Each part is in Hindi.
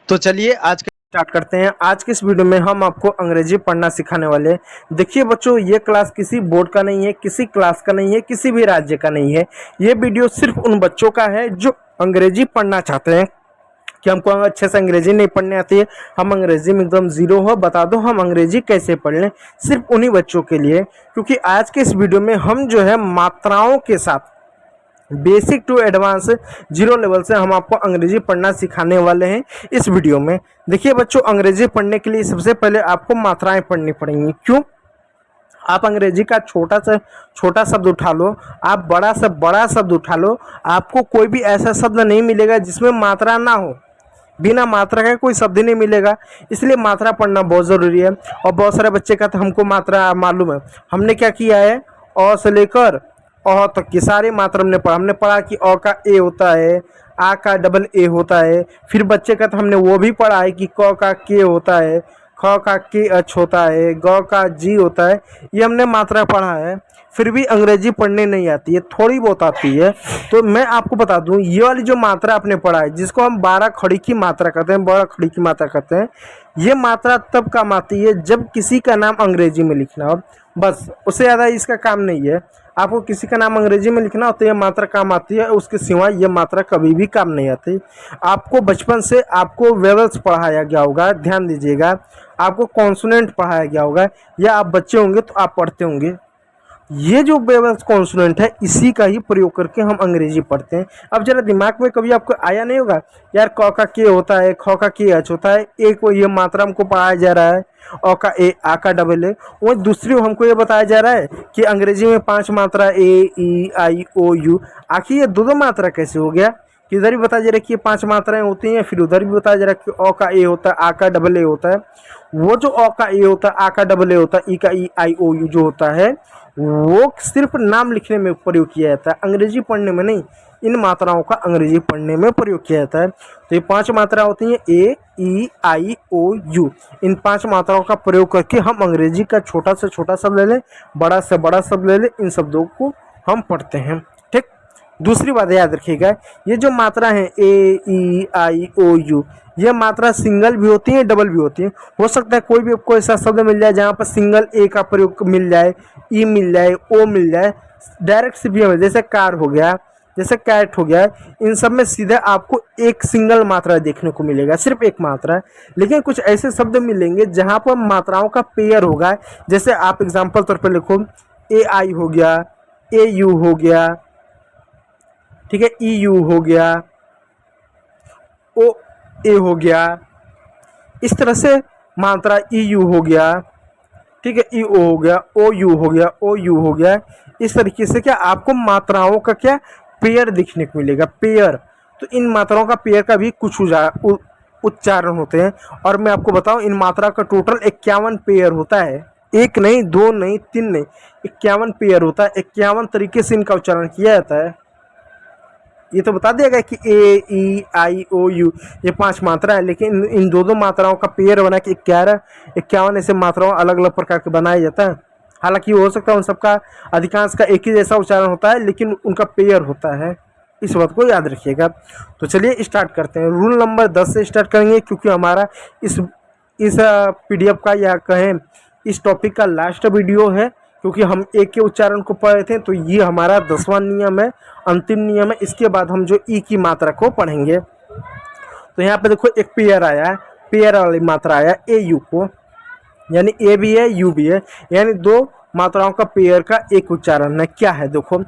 तो चलिए आज के स्टार्ट करते हैं। आज के इस वीडियो में हम आपको अंग्रेजी पढ़ना सिखाने वाले हैं। देखिए बच्चों, ये क्लास किसी बोर्ड का नहीं है, किसी क्लास का नहीं है, किसी भी राज्य का नहीं है। ये वीडियो सिर्फ उन बच्चों का है जो अंग्रेजी पढ़ना चाहते हैं कि हमको अच्छे से अंग्रेजी नहीं पढ़ने आती है, हम अंग्रेजी में एकदम जीरो हो, बता दो हम अंग्रेजी कैसे पढ़ लें। सिर्फ उन्हीं बच्चों के लिए, क्योंकि आज के इस वीडियो में हम जो है मात्राओं के साथ basic to advance zero level से हम आपको अंग्रेजी पढ़ना सिखाने वाले हैं इस वीडियो में। देखिए बच्चों, अंग्रेजी पढ़ने के लिए सबसे पहले आपको मात्राएं पढ़नी पड़ेंगी। क्यों? आप अंग्रेजी का छोटा से छोटा शब्द उठा लो, आप बड़ा से बड़ा शब्द उठा लो, आपको कोई भी ऐसा शब्द नहीं मिलेगा जिसमें मात्रा ना हो। बिना मात्रा का कोई शब्द ही नहीं मिलेगा, इसलिए मात्रा पढ़ना बहुत ज़रूरी है। और बहुत सारे बच्चे का तो हमको मात्रा मालूम है। हमने क्या किया है, अ से लेकर अ तक की सारी मात्रा हमने पढ़ा कि अ का ए होता है, आ का डबल ए होता है। फिर बच्चे का तो हमने वो भी पढ़ा है कि क का के होता है, ख का के अच होता है, ग का जी होता है। ये हमने मात्रा पढ़ा है। फिर भी अंग्रेजी पढ़ने नहीं आती है, थोड़ी बहुत आती है। तो मैं आपको बता दूं, ये वाली जो मात्रा आपने पढ़ा है, जिसको हम 12 खड़ी की मात्रा कहते हैं, 12 खड़ी की मात्रा कहते हैं, ये मात्रा तब काम आती है जब किसी का नाम अंग्रेजी में लिखना हो। बस, उससे ज़्यादा इसका काम नहीं है। आपको किसी का नाम अंग्रेजी में लिखना हो तो ये मात्रा काम आती है, उसके सिवा ये मात्रा कभी भी काम नहीं आती। आपको बचपन से आपको वेवल्स पढ़ाया गया होगा, ध्यान दीजिएगा। आपको कॉन्सोनेंट पढ़ाया गया होगा, या आप बच्चे होंगे तो आप पढ़ते होंगे। ये जो वेवल्स कॉन्सोनेंट है, इसी का ही प्रयोग करके हम अंग्रेजी पढ़ते हैं। अब जरा दिमाग में कभी आपको आया नहीं होगा, यार क का के होता है, ख का के एच होता है, ए को ये मात्रा हमको पढ़ाया जा रहा है, अ का ए, आ का डबल ए। वही दूसरी हमको ये बताया जा रहा है कि अंग्रेजी में 5 मात्रा ए, ई, आई, ओ, यू। आखिर ये दो मात्रा कैसे हो गया कि इधर भी बताया जा रहा है कि ये 5 मात्राएं होती हैं, फिर उधर भी बताया जा रहा है कि अ का ए होता है, आ का डबल ए होता है। वो जो अ का ए होता है, आ का डबल ए होता है, ई का ई, आई, ओ, यू जो होता है, वो सिर्फ नाम लिखने में प्रयोग किया जाता है, अंग्रेजी पढ़ने में नहीं। इन मात्राओं का अंग्रेजी पढ़ने में प्रयोग किया जाता है। तो ये 5 मात्रा होती हैं, ए, ई, आई, ओ, यू। इन 5 मात्राओं का प्रयोग करके हम अंग्रेजी का छोटा से छोटा शब्द ले लें, बड़ा से बड़ा शब्द ले लें, इन शब्दों को हम पढ़ते हैं। ठीक। दूसरी बात याद रखिएगा, ये जो मात्रा है ए, ई, आई, ओ, यू, ये मात्रा सिंगल भी होती है, डबल भी होती है। हो सकता है कोई भी आपको ऐसा शब्द मिल जाए जहाँ पर सिंगल ए का प्रयोग मिल जाए, ई मिल जाए, ओ मिल जाए, डायरेक्ट से भी हमें, जैसे कार हो गया, जैसे कैट हो गया। इन सब में सीधे आपको एक सिंगल मात्रा देखने को मिलेगा, सिर्फ एक मात्रा। लेकिन कुछ ऐसे शब्द मिलेंगे जहाँ पर मात्राओं का पेयर होगा। जैसे आप एग्जाम्पल तौर पर लिखो, ए आई हो गया, ए यू हो गया, ठीक है, ई यू हो गया, ओ ए हो गया। इस तरह से मात्रा ई यू हो गया, ठीक है, ई ओ हो गया, ओ यू हो गया, ओ यू हो गया। इस तरीके से क्या आपको मात्राओं का क्या पेयर दिखने को मिलेगा, पेयर। तो इन मात्राओं का पेयर का भी कुछ उच्चारण होते हैं। और मैं आपको बताऊं, इन मात्रा का टोटल 51 पेयर होता है। एक नहीं, दो नहीं, तीन नहीं, 51 पेयर होता है। 51 तरीके से इनका उच्चारण किया जाता है। ये तो बता देगा कि ए, ई, आई, ओ, यू, ये 5 मात्रा है, लेकिन इन दो मात्राओं का पेयर बना के 51 ऐसे मात्राओं अलग अलग प्रकार के बनाया जाता है। हालांकि हो सकता है उन सबका अधिकांश का एक ही जैसा उच्चारण होता है, लेकिन उनका पेयर होता है। इस बात को याद रखिएगा। तो चलिए स्टार्ट करते हैं। रूल नंबर 10 से स्टार्ट करेंगे, क्योंकि हमारा इस PDF का, या कहें इस टॉपिक का लास्ट वीडियो है। क्योंकि हम एक के उच्चारण को पढ़ रहे थे, तो ये हमारा 10वां नियम है, अंतिम नियम है। इसके बाद हम जो ई की मात्रा को पढ़ेंगे। तो यहाँ पे देखो, एक पेयर आया, पेयर वाली मात्रा आया ए यू को, यानी ए भी है, यू भी है, यानी 2 मात्राओं का पेयर का एक उच्चारण है। क्या है देखो,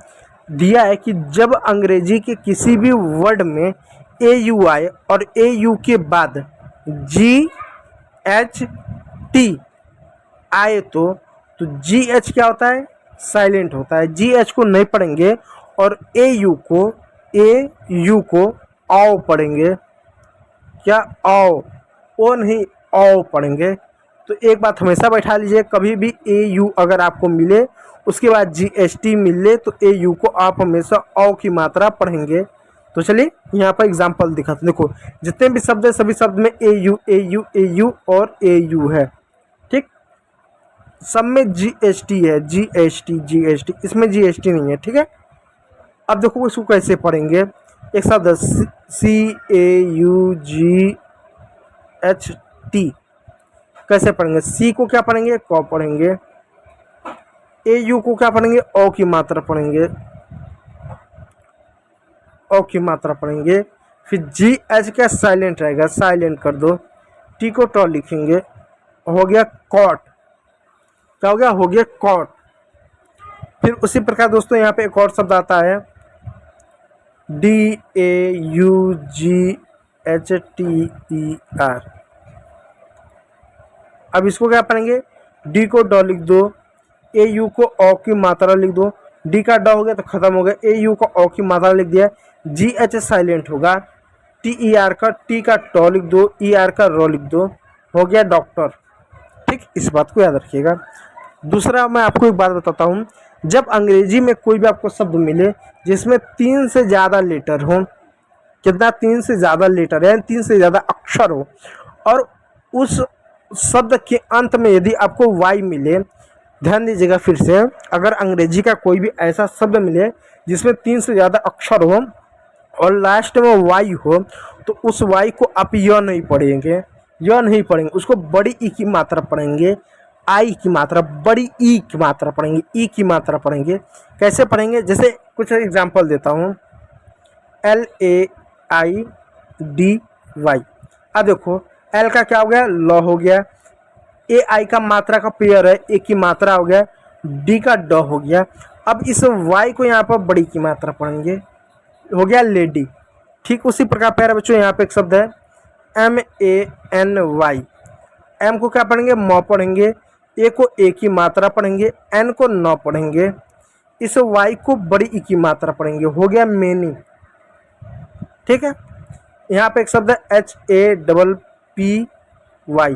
दिया है कि जब अंग्रेजी के किसी भी वर्ड में ए यू आए और ए यू के बाद जी एच टी आए, तो जी एच क्या होता है, साइलेंट होता है। जी एच को नहीं पढ़ेंगे और ए यू को आओ पढ़ेंगे। क्या? आओ, ओ नहीं, आओ पढ़ेंगे। तो एक बात हमेशा बैठा लीजिए, कभी भी ए यू अगर आपको मिले, उसके बाद जी एच टी मिले, तो ए यू को आप हमेशा आओ की मात्रा पढ़ेंगे। तो चलिए यहाँ पर एग्जाम्पल दिखाते। देखो, जितने भी शब्द है, सभी शब्द में A U, A U, A U और ए यू है। ठीक, सब में जी एच टी है, जी एच टी, जी एच टी, इसमें जी एच टी नहीं है। ठीक है, अब देखो इसको कैसे पढ़ेंगे। एक शब्द CAUG एच टी कैसे पढ़ेंगे? सी को क्या पढ़ेंगे? क पढ़ेंगे। ए यू को क्या पढ़ेंगे? ओ की मात्रा पढ़ेंगे, ओ की मात्रा पढ़ेंगे। फिर जी एच क्या साइलेंट रहेगा, साइलेंट कर दो। टी को टॉ लिखेंगे, हो गया कॉट। क्या हो गया? हो गया कॉट। फिर उसी प्रकार दोस्तों यहाँ पे एक और शब्द आता है D A U G H T E R. अब इसको क्या पढ़ेंगे? डी को डॉ लिख दो, ए यू को ओ की मात्रा लिख दो। डी का डॉ हो गया तो खत्म हो गया, ए यू को ओ की मात्रा लिख दिया। जी एच साइलेंट होगा, टी ई आर का टी का टॉ लिख दो, ई आर का रो लिख दो, हो गया डॉक्टर। ठीक, इस बात को याद रखिएगा। दूसरा मैं आपको एक बात बताता हूँ, जब अंग्रेजी में कोई भी आपको शब्द मिले जिसमें 3 से ज़्यादा लेटर हो, कितना? 3 से ज़्यादा लेटर है, 3 से ज़्यादा अक्षर हो, और उस शब्द के अंत में यदि आपको वाई मिले, ध्यान दीजिएगा फिर से, अगर अंग्रेजी का कोई भी ऐसा शब्द मिले जिसमें 3 से ज़्यादा अक्षर हो और लास्ट में वाई हो, तो उस वाई को आप य नहीं पढ़ेंगे, य नहीं पढ़ेंगे, उसको बड़ी ई की मात्रा पढ़ेंगे, आई की मात्रा, बड़ी ई की मात्रा पढ़ेंगे, ई की मात्रा पढ़ेंगे। कैसे पढ़ेंगे? जैसे कुछ एग्जांपल देता हूँ, L A I D Y. अब देखो एल का क्या हो गया? ल हो गया। ए आई का मात्रा का पेयर है, ए की मात्रा हो गया, डी का ड हो गया। अब इस वाई को यहाँ पर बड़ी की मात्रा पढ़ेंगे, हो गया लेडी। ठीक उसी प्रकार प्यारे बच्चों यहाँ पे एक शब्द है M A N Y. M को क्या पढ़ेंगे? म पढ़ेंगे, ए को ए की मात्रा पढ़ेंगे, एन को न पढ़ेंगे, इस वाई को बड़ी ई की मात्रा पढ़ेंगे, हो गया मेनी। ठीक है, यहाँ पे एक शब्द है H A double P Y.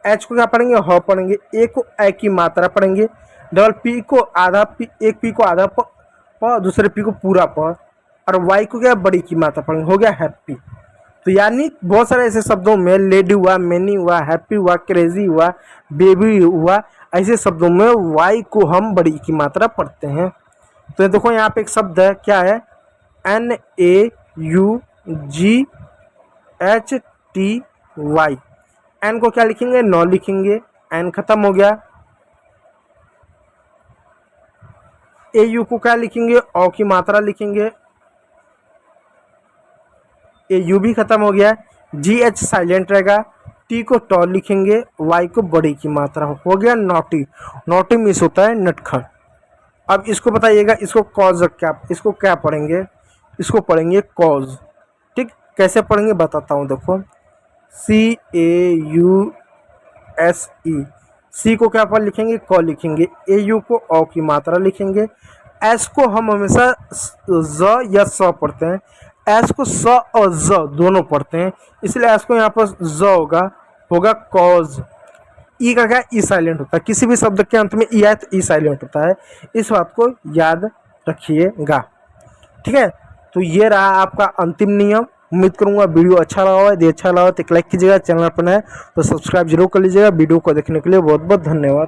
H को क्या पढ़ेंगे? ह पढ़ेंगे, ए को ए की मात्रा पढ़ेंगे, डबल पी को आधा पी, एक पी को आधा प, दूसरे पी को पूरा प, और वाई को क्या? बड़ी की मात्रा पढ़ेंगे, हो गया हैप्पी। तो यानी बहुत सारे ऐसे शब्दों में लेडी हुआ, मैनी हुआ, हैप्पी हुआ, क्रेजी हुआ, बेबी हुआ, ऐसे शब्दों में वाई को हम बड़ी की मात्रा पढ़ते हैं। तो देखो यहाँ पे एक शब्द है, क्या है? N A U G H T Y. N को क्या लिखेंगे? नौ लिखेंगे, एन खत्म हो गया। ए यू को क्या लिखेंगे? ओ की मात्रा लिखेंगे, ए यू भी खत्म हो गया। जी एच साइलेंट रहेगा, टी को टॉ लिखेंगे, वाई को बड़ी की मात्रा, हो गया नॉटी। नॉटी मिस होता है नटखट। अब इसको बताइएगा, इसको कॉज क्या, इसको क्या पढ़ेंगे? इसको पढ़ेंगे कॉज। ठीक, कैसे पढ़ेंगे बताता हूँ, देखो सी ए यू एस ई। सी को क्या पर लिखेंगे? क लिखेंगे, ए यू को ओ की मात्रा लिखेंगे, एस को हम हमेशा ज या स पढ़ते हैं, एस को स और ज दोनों पढ़ते हैं, इसलिए एस को यहाँ पर ज होगा कॉज। ई का क्या? ई साइलेंट होता है, किसी भी शब्द के अंत में ई आए तो ई साइलेंट होता है, इस बात को याद रखिएगा। ठीक है, तो ये रहा आपका अंतिम नियम। उम्मीद करूंगा वीडियो अच्छा लगा हो। यदि अच्छा लगा तो एक लाइक कीजिएगा, चैनल पर नए तो सब्सक्राइब जरूर कर लीजिएगा। वीडियो को देखने के लिए बहुत बहुत धन्यवाद।